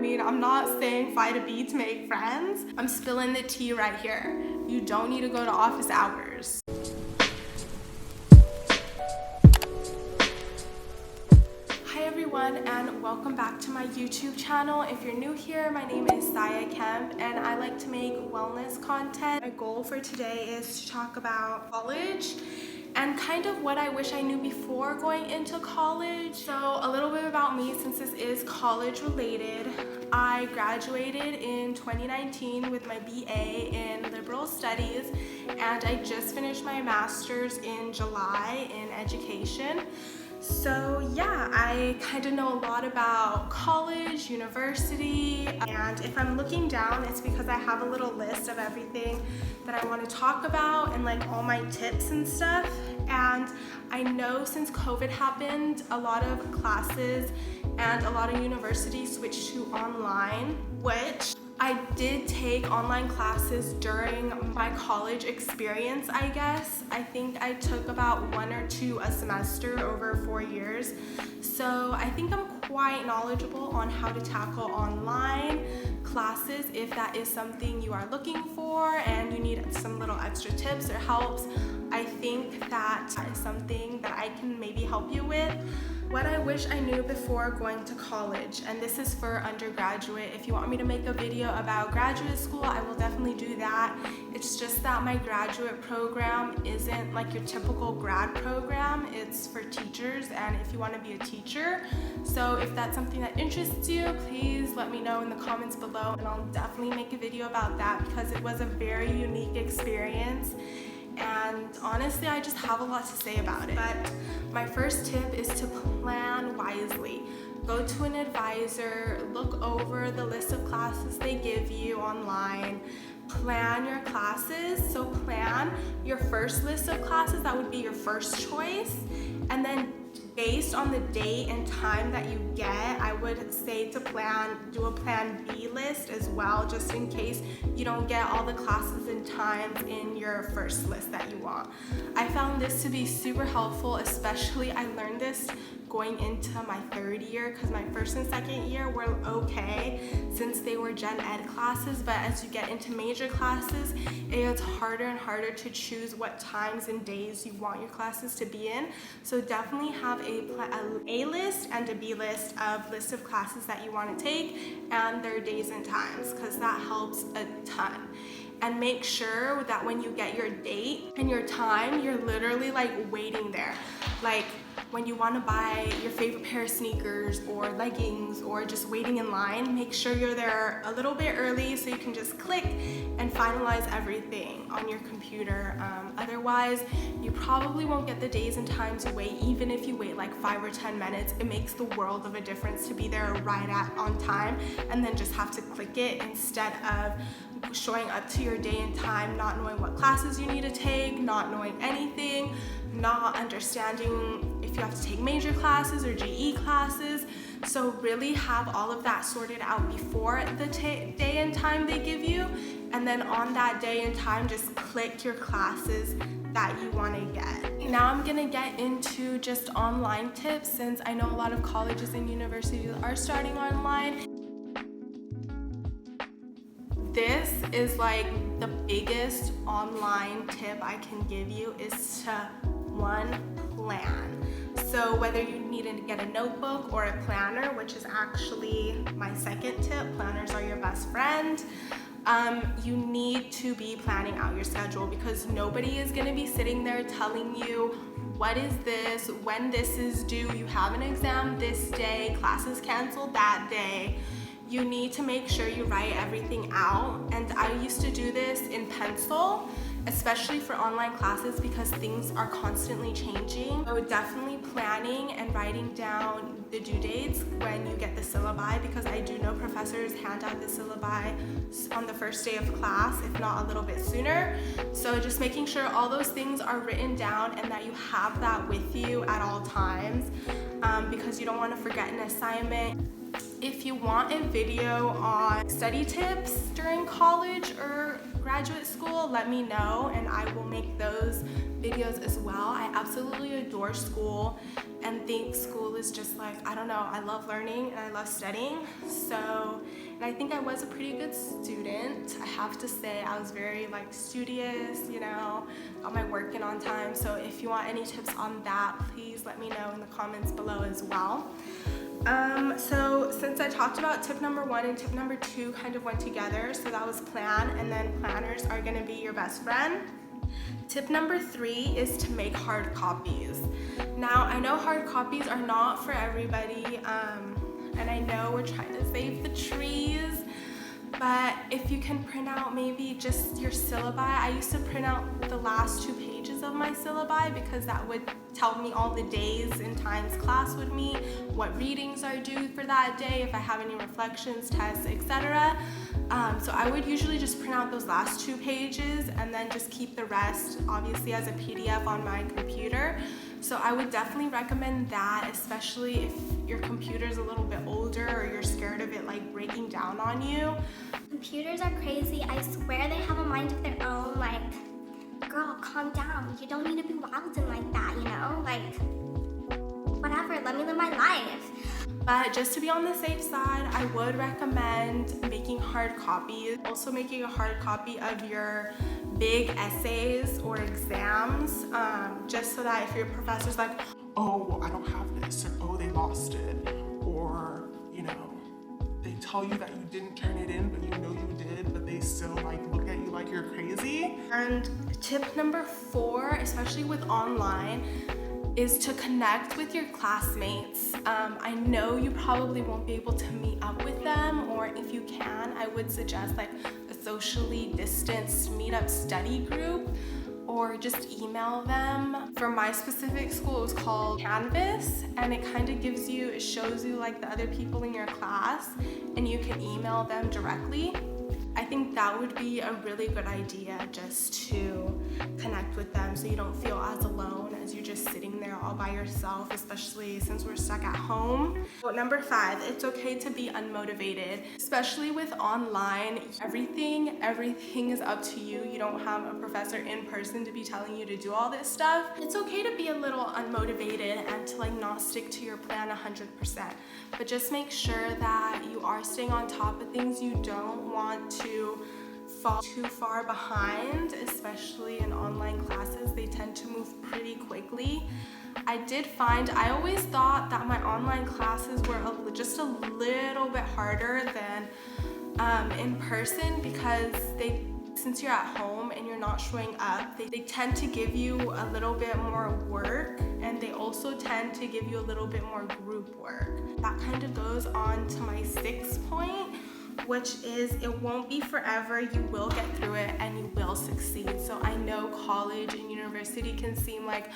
I mean, I'm not saying find a bee to make friends. I'm spilling the tea right here. You don't need to go to office hours. Hi everyone, and welcome back to my YouTube channel. If you're new here, my name is Sayeh and I like to make wellness content. My goal for today is to talk about college and kind of what I wish I knew before going into college. So a little bit about me, since this is college related. I graduated in 2019 with my BA in liberal studies, and I just finished my master's in July in education. So yeah, I kind of know a lot about college, university, and if I'm looking down, it's because I have a little list of everything that I want to talk about and like all my tips and stuff. And I know since COVID happened, a lot of classes and a lot of universities switched to online, which I did take online classes during my college experience, I guess. I think I took about 1 or 2 a semester over 4 years. So I think I'm quite knowledgeable on how to tackle online classes if that is something you are looking for and you need some little extra tips or helps. I think that is something that I can maybe help you with. What I wish I knew before going to college, and this is for undergraduate. If you want me to make a video about graduate school, I will definitely do that. It's just that my graduate program isn't like your typical grad program. It's for teachers and if you want to be a teacher. So if that's something that interests you, please let me know in the comments below and I'll definitely make a video about that because it was a very unique experience. And honestly, I just have a lot to say about it. But my first tip is to plan wisely. Go to an advisor, look over the list of classes they give you online, plan your classes. So plan your first list of classes, that would be your first choice, and then based on the date and time that you get, I would say to do a plan B list as well, just in case you don't get all the classes and times in your first list that you want. I found this to be super helpful, especially I learned this going into my 3rd year because my 1st and 2nd year were okay since they were gen ed classes, but as you get into major classes, it gets harder and harder to choose what times and days you want your classes to be in. So definitely have a list and a B list of classes that you want to take and their days and times, because that helps a ton. And make sure that when you get your date and your time, you're literally like waiting there. Like when you want to buy your favorite pair of sneakers or leggings or just waiting in line, make sure you're there a little bit early so you can just click and finalize everything on your computer. Otherwise, you probably won't get the days and times you wait. Even if you wait like 5 or 10 minutes, it makes the world of a difference to be there on time and then just have to click it instead of showing up to your day and time, not knowing what classes you need to take, not knowing anything, not understanding if you have to take major classes or GE classes. So really have all of that sorted out before the day and time they give you, and then on that day and time just click your classes that you want to get. Now I'm gonna get into just online tips, since I know a lot of colleges and universities are starting online. This is like the biggest online tip I can give you is to plan. So whether you need to get a notebook or a planner, which is actually my 2nd tip, planners are your best friend. You need to be planning out your schedule because nobody is going to be sitting there telling you what is this, when this is due, you have an exam this day, classes canceled that day. You need to make sure you write everything out, and I used to do this in pencil, especially for online classes because things are constantly changing. So definitely planning and writing down the due dates when you get the syllabi, because I do know professors hand out the syllabi on the first day of class, if not a little bit sooner. So just making sure all those things are written down and that you have that with you at all times, because you don't want to forget an assignment. If you want a video on study tips during college or graduate school, let me know and I will make those videos as well. I absolutely adore school and think school is just like, I don't know, I love learning and I love studying. So, and I think I was a pretty good student. I have to say I was very like studious, you know, got my work in on time. So if you want any tips on that, please let me know in the comments below as well. So since I talked about tip number 1 and tip number 2 kind of went together, so that was plan, and then planners are going to be your best friend. Tip number 3 is to make hard copies. Now I know hard copies are not for everybody, and I know we're trying to save the trees, but if you can print out maybe just your syllabi. I used to print out the last 2 pages of my syllabi because that would tell me all the days and times class would meet, what readings are due for that day, if I have any reflections, tests, etc. So I would usually just print out those last 2 pages and then just keep the rest obviously as a PDF on my computer. So I would definitely recommend that, especially if your computer's a little bit older or you're scared of it like breaking down on you. Computers are crazy. I swear they have a mind of their own. Like, girl, calm down. You don't need to be wild and like that, you know? Like, whatever, let me live my life. But just to be on the safe side, I would recommend making hard copies. Also making a hard copy of your big essays or exams, just so that if your professor's like, oh, well, I don't have this, or oh, they lost it, or, you know, they tell you that you didn't turn it in, but you know you did, but they still like look at you like you're crazy. And tip number 4, especially with online, is to connect with your classmates. I know you probably won't be able to meet up with them, or if you can, I would suggest like a socially distanced meetup study group, or just email them. For my specific school, it was called Canvas, and it kind of gives you, it shows you like the other people in your class, and you can email them directly. I think that would be a really good idea, just to connect with them so you don't feel as alone as you're just sitting there all by yourself, especially since we're stuck at home. So number 5, it's okay to be unmotivated, especially with online. Everything is up to you. You don't have a professor in person to be telling you to do all this stuff. It's okay to be a little unmotivated and to like not stick to your plan 100%, but just make sure that you are staying on top of things. You don't want to fall too far behind, especially in online classes. They tend to move pretty quickly. I always thought that my online classes were just a little bit harder than in person, because since you're at home and you're not showing up, they tend to give you a little bit more work, and they also tend to give you a little bit more group work. That kind of goes on to my 6th point, which is it won't be forever. You will get through it and you will succeed. So I know college and university can seem like,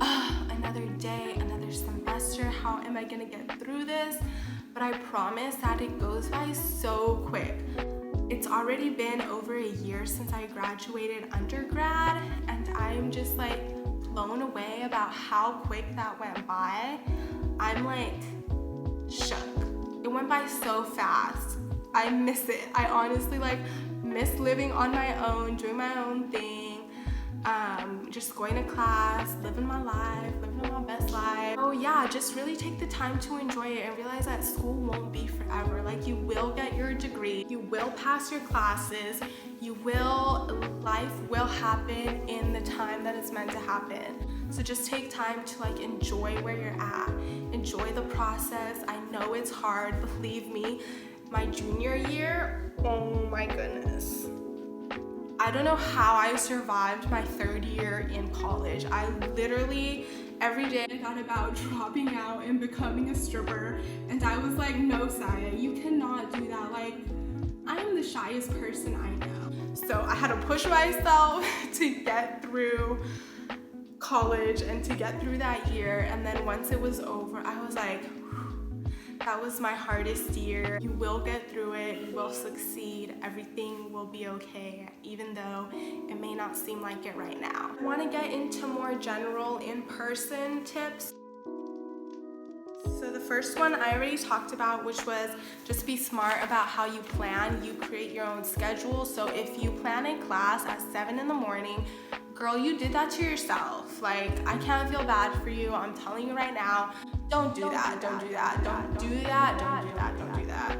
another day, another semester, how am I gonna get through this? But I promise that it goes by so quick. It's already been over a year since I graduated undergrad, and I'm just like blown away about how quick that went by. I'm like shook. It went by so fast. I miss it. I honestly like miss living on my own, doing my own thing, just going to class, living my life, living my best life. Oh yeah, just really take the time to enjoy it and realize that school won't be forever. Like, you will get your degree, you will pass your classes, life will happen in the time that it's meant to happen. So just take time to like enjoy where you're at, enjoy the process. I know it's hard, believe me. My junior year, oh my goodness. I don't know how I survived my 3rd year in college. I literally, every day I thought about dropping out and becoming a stripper, and I was like, no, Saya, you cannot do that. Like, I am the shyest person I know. So I had to push myself to get through college and to get through that year, and then once it was over, I was like, that was my hardest year. You will get through it, you will succeed, everything will be okay, even though it may not seem like it right now. I want to get into more general in-person tips. So the first one I already talked about, which was just be smart about how you plan. You create your own schedule. So if you plan a class at 7 in the morning, girl, you did that to yourself. Like, I can't feel bad for you. I'm telling you right now, don't do that. Don't do that. Don't do that. Don't do that. Don't do that.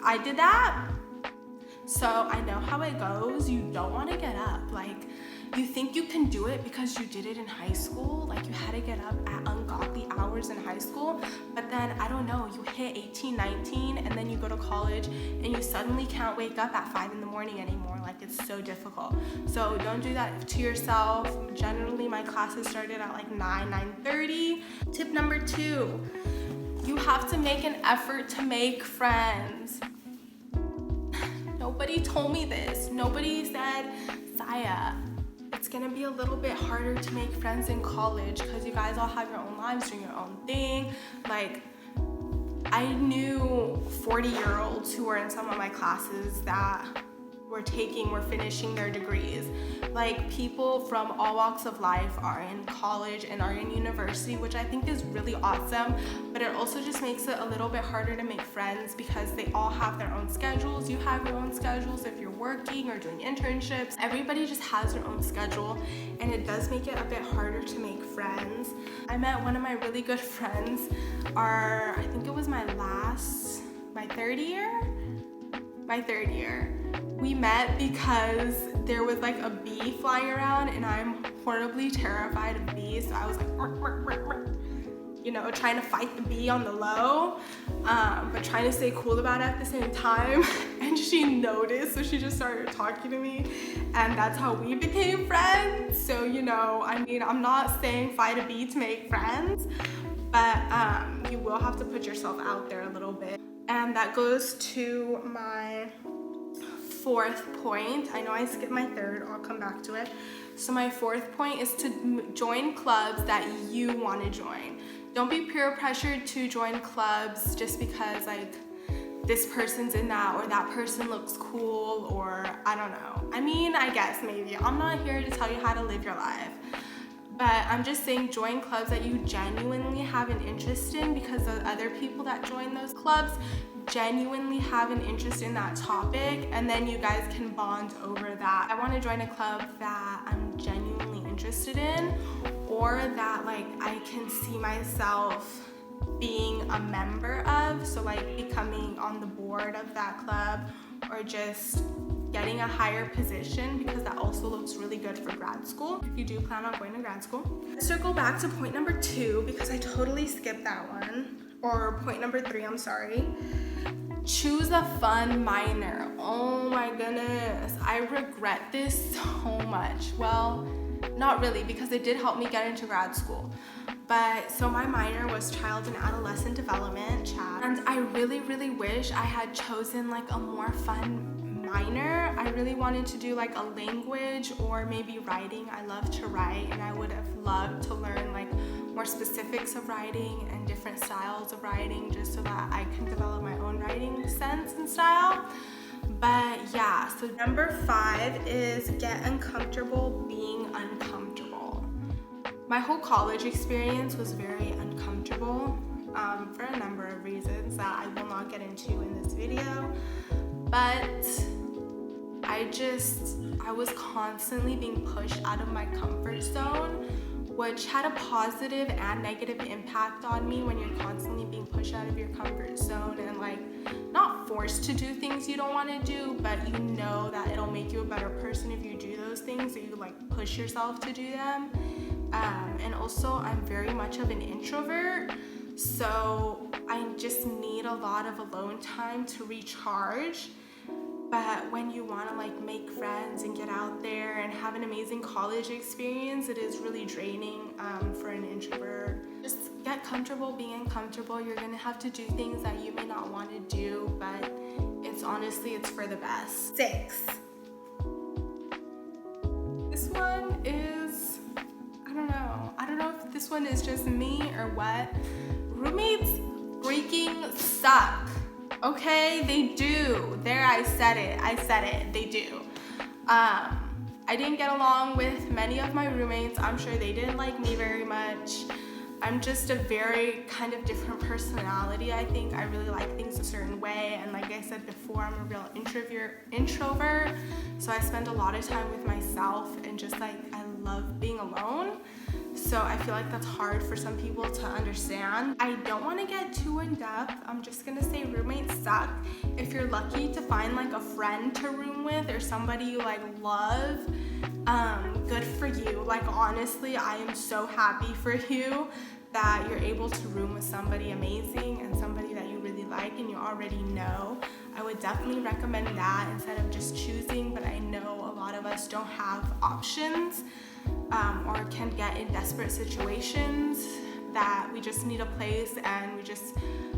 I did that. So I know how it goes. You don't want to get up. Like, you think you can do it because you did it in high school. Like, you had to get up at ungodly hours in high school. But then, I don't know, you hit 18, 19, and then you go to college and you suddenly can't wake up at 5 in the morning anymore. Like, it's so difficult. So don't do that to yourself. Generally, my classes started at like 9:30. Tip number 2, you have to make an effort to make friends. Nobody told me this. Nobody said, Saya, it's gonna be a little bit harder to make friends in college because you guys all have your own lives, doing your own thing. Like, I knew 40-year-olds who were in some of my classes that were finishing their degrees. Like, people from all walks of life are in college and are in university, which I think is really awesome, but it also just makes it a little bit harder to make friends because they all have their own schedules. You have your own schedules if you're working or doing internships. Everybody just has their own schedule, and it does make it a bit harder to make friends. I met one of my really good friends, I think it was my third year. We met because there was like a bee flying around, and I'm horribly terrified of bees, so I was like, you know, trying to fight the bee on the low, but trying to stay cool about it at the same time. And she noticed, so she just started talking to me, and that's how we became friends. So, you know, I mean, I'm not saying fight a bee to make friends, but you will have to put yourself out there a little bit. And that goes to my 4th point. I know I skipped my 3rd, I'll come back to it. So my 4th point is to join clubs that you want to join. Don't be peer pressured to join clubs just because like this person's in that or that person looks cool, or I don't know. I mean, I guess maybe. I'm not here to tell you how to live your life. But I'm just saying, join clubs that you genuinely have an interest in, because the other people that join those clubs genuinely have an interest in that topic, and then you guys can bond over that. I want to join a club that I'm genuinely interested in, or that like I can see myself being a member of, so like becoming on the board of that club, or just getting a higher position, because that also looks really good for grad school if you do plan on going to grad school. Let's circle back to point number 2 because I totally skipped that one, or point number 3, I'm sorry. Choose a fun minor. Oh my goodness, I regret this so much. Well, not really, because it did help me get into grad school. But so my minor was child and adolescent development, CHAD, and I really wish I had chosen like a more fun minor. I really wanted to do like a language or maybe writing. I love to write, and I would have loved to learn like more specifics of writing and different styles of writing, just so that I can develop my own writing sense and style. But yeah, so number 5 is get uncomfortable being uncomfortable. My whole college experience was very uncomfortable for a number of reasons that I will not get into in this video. But I was constantly being pushed out of my comfort zone, which had a positive and negative impact on me when you're constantly being pushed out of your comfort zone and like not forced to do things you don't want to do, but you know that it'll make you a better person if you do those things, so you like push yourself to do them. And also, I'm very much of an introvert, so I just need a lot of alone time to recharge. But when you want to like make friends and get out there and have an amazing college experience, it is really draining for an introvert. Just get comfortable being uncomfortable. You're gonna have to do things that you may not want to do, but it's for the best. 6. This one is, I don't know if this one is just me or what. Roommates freaking suck. Okay, they do. There, I said it, they do. I didn't get along with many of my roommates. I'm sure they didn't like me very much. I'm just a very kind of different personality. I think I really like things a certain way, and like I said before, I'm a real introvert, so I spend a lot of time with myself, and just like I love being alone. So I feel like that's hard for some people to understand. I don't want to get too in depth. I'm just gonna say roommates suck. If you're lucky to find like a friend to room with or somebody you like love, good for you. Like honestly, I am so happy for you that you're able to room with somebody amazing and somebody that you really like and you already know. I would definitely recommend that instead of just choosing, but I know a lot of us don't have options, or can get in desperate situations that we just need a place and we just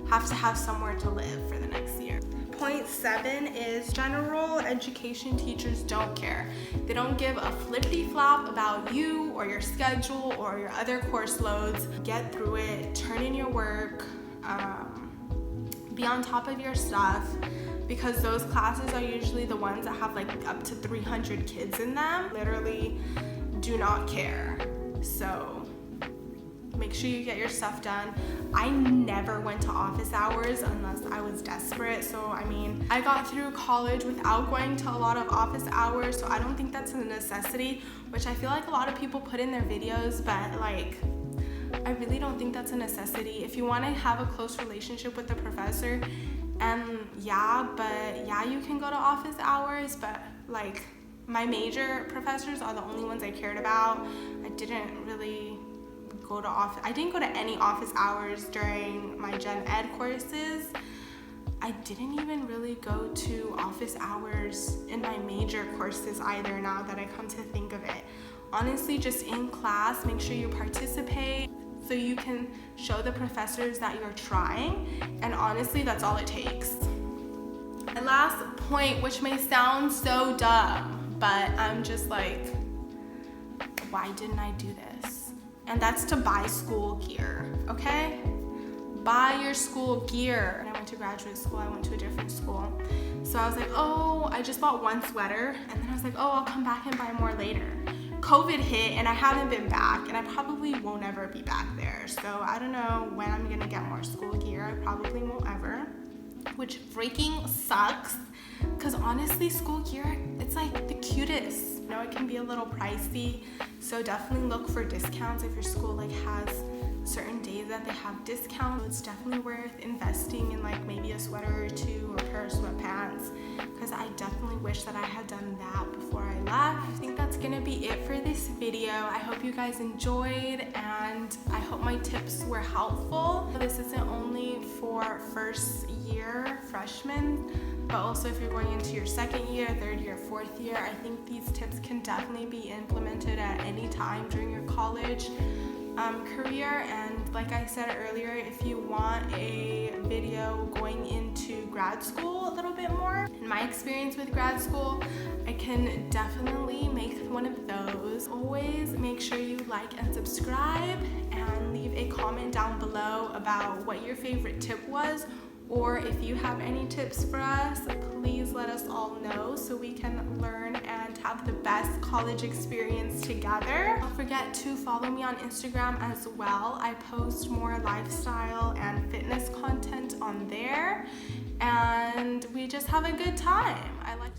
have to have somewhere to live for the next year. Point 7 is general education teachers don't care. They don't give a flippity flop about you or your schedule or your other course loads. Get through it, turn in your work, be on top of your stuff, because those classes are usually the ones that have like up to 300 kids in them. Literally do not care. So make sure you get your stuff done. I never went to office hours unless I was desperate. So I mean, I got through college without going to a lot of office hours, so I don't think that's a necessity, which I feel like a lot of people put in their videos, but like I really don't think that's a necessity. If you want to have a close relationship with the professor, and yeah, you can go to office hours, but like my major professors are the only ones I cared about. I didn't go to any office hours during my gen ed courses. I didn't even really go to office hours in my major courses either, now that I come to think of it. Honestly, just in class, make sure you participate so you can show the professors that you're trying, and honestly, that's all it takes. My last point, which may sound so dumb, but I'm just like, why didn't I do this? And that's to buy school gear, okay? Buy your school gear. When I went to graduate school, I went to a different school. So I was like, oh, I just bought one sweater, and then I was like, oh, I'll come back and buy more later. COVID hit, and I haven't been back, and I probably won't ever be back there. So I don't know when I'm gonna get more school gear. I probably won't ever, which freaking sucks. Because honestly, school gear, it's like the cutest. I know it can be a little pricey, so definitely look for discounts if your school like has certain days that they have discounts. It's definitely worth investing in like maybe a sweater or two or a pair of sweatpants, because I definitely wish that I had done that before I left. I think that's gonna be it for this video. I hope you guys enjoyed, and I hope my tips were helpful. This isn't only for first year freshmen, but also if you're going into your second year, third year, fourth year. I think these tips can definitely be implemented at any time during your college career. And like I said earlier, if you want a video going into grad school a little bit more, in my experience with grad school, I can definitely make one of those. Always make sure you like and subscribe, and leave a comment down below about what your favorite tip was, or if you have any tips for us, please let us all know so we can learn and have the best college experience together. Don't forget to follow me on Instagram as well. I post more lifestyle and fitness content on there, and we just have a good time. I like